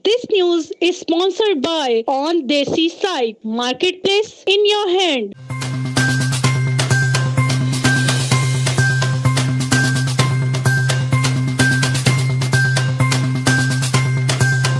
This news is sponsored by On Desi Site, Marketplace in your hand.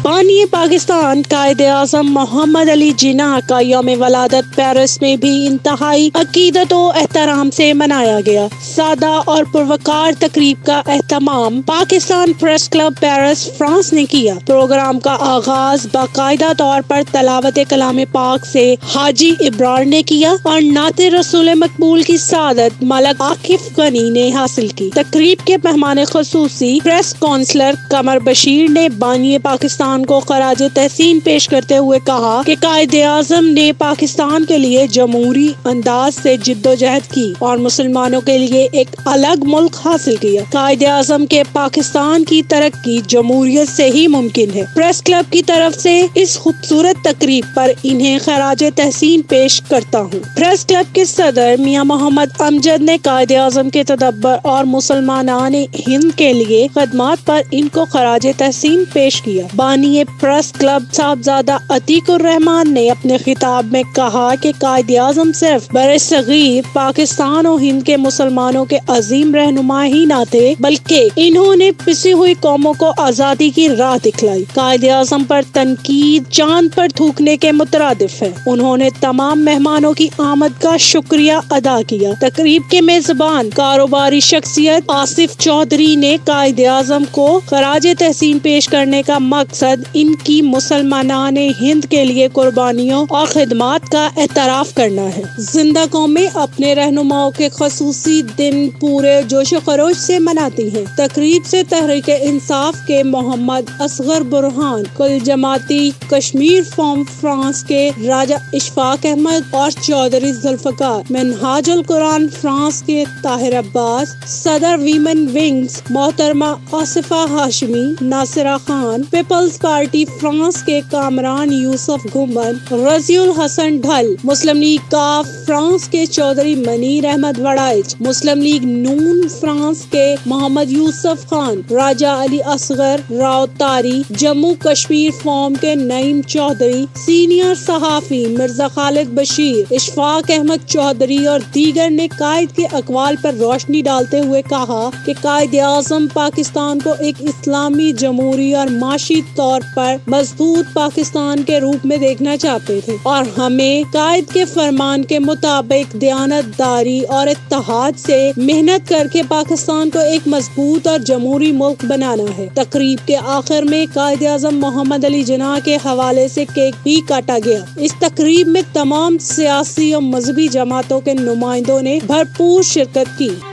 बानी पाकिस्तान कायदे-आज़म मोहम्मद अली जिन्ना का यौम वलादत Paris में भी इंतहाई अकीदत और एहतराम से मनाया गया। सादा और पुरवकार तकरीब का एहतमाम Pakistan press club Paris France ने किया। प्रोग्राम का आगाज बाकायदा तौर पर तलावत कलाम पाक से हाजी इब्रार ने किया और नाते रसूल मकबूल की सादत मलक आकिफ गनी ने हासिल की। तकरीब के मेहमान खुसूसी प्रेस काउंसलर कमर बशीर ने बानी पाकिस्तान को खराज तहसीन पेश करते हुए कहा कि कायदे-आज़म ने पाकिस्तान के लिए जमहूरी अंदाज से जिद्दोजहद की और मुसलमानों के लिए एक अलग मुल्क हासिल किया। कायदे-आज़म के पाकिस्तान की तरक्की जमहूरियत से ही मुमकिन है। प्रेस क्लब की तरफ से इस खूबसूरत तकरीब पर इन्हें खराज तहसीन पेश करता हूँ। प्रेस क्लब के सदर मियां मोहम्मद अमजद ने कायदे-आज़म के तदब्बर और मुसलमानान हिंद के लिए खदमात पर इनको खराज तहसीन पेश किया। बानी प्रेस क्लब साहबजादा अतीकुर रहमान ने अपने खिताब में कहा कि कायदे-आज़म सिर्फ बरसगीर पाकिस्तान और हिंद के मुसलमानों के अजीम रहनुमा ही न थे, बल्कि इन्होंने पिसी हुई कौमों को आजादी की राह दिखलाई। कायदे-आज़म पर तनकीद चांद पर थूकने के मुतरादिफ है। उन्होंने तमाम मेहमानों की आमद का शुक्रिया अदा किया। तकरीब के मेजबान कारोबारी शख्सियत आसिफ चौधरी ने कायदे-आज़म को खराज तहसीन पेश करने का मकसद इनकी मुसलमानान हिंद के लिए कुर्बानियों और खिदमात का एतराफ करना है। जिंदा कौमें अपने रहनुमाओं के खसूसी दिन पूरे जोश खरोश से मनाती हैं। तकरीब से तहरीक इंसाफ के मोहम्मद असगर बुरहान, कुल जमाती कश्मीर फॉर्म फ्रांस के राजा इशफाक अहमद और चौधरी जुल्फकार, मिनहाजुल कुरान फ्रांस के ताहिर अब्बास, सदर वीमेन विंग्स मोहतरमा आसिफा हाशमी, नासिरा खान, पीपल्स पार्टी फ्रांस के कामरान यूसुफ घुमन, रजीउल हसन ढल, मुस्लिम लीग काफ फ्रांस के चौधरी मनीर अहमद वड़ाइच, मुस्लिम लीग नून फ्रांस के मोहम्मद यूसुफ खान, राजा अली असगर राव तारी, जम्मू कश्मीर फॉर्म के नईम चौधरी, सीनियर सहाफी मिर्जा खालिद बशीर, इशफाक अहमद चौधरी और दीगर ने कायद के अकवाल पर रोशनी डालते हुए कहा कि कायदे-आज़म पाकिस्तान को एक इस्लामी जमहूरी और माशी तौर पर मजबूत पाकिस्तान के रूप में देखना चाहते थे और हमें कायद के फरमान के मुताबिक दयानतदारी और इत्तेहाद से मेहनत करके पाकिस्तान को एक मजबूत और जमहूरी मुल्क बनाना है। तकरीब के आखिर में कायदे-आज़म मोहम्मद अली जिन्ना के हवाले से केक भी काटा गया। इस तकरीब में तमाम सियासी और मजहबी जमातों के नुमाइंदों ने भरपूर शिरकत की।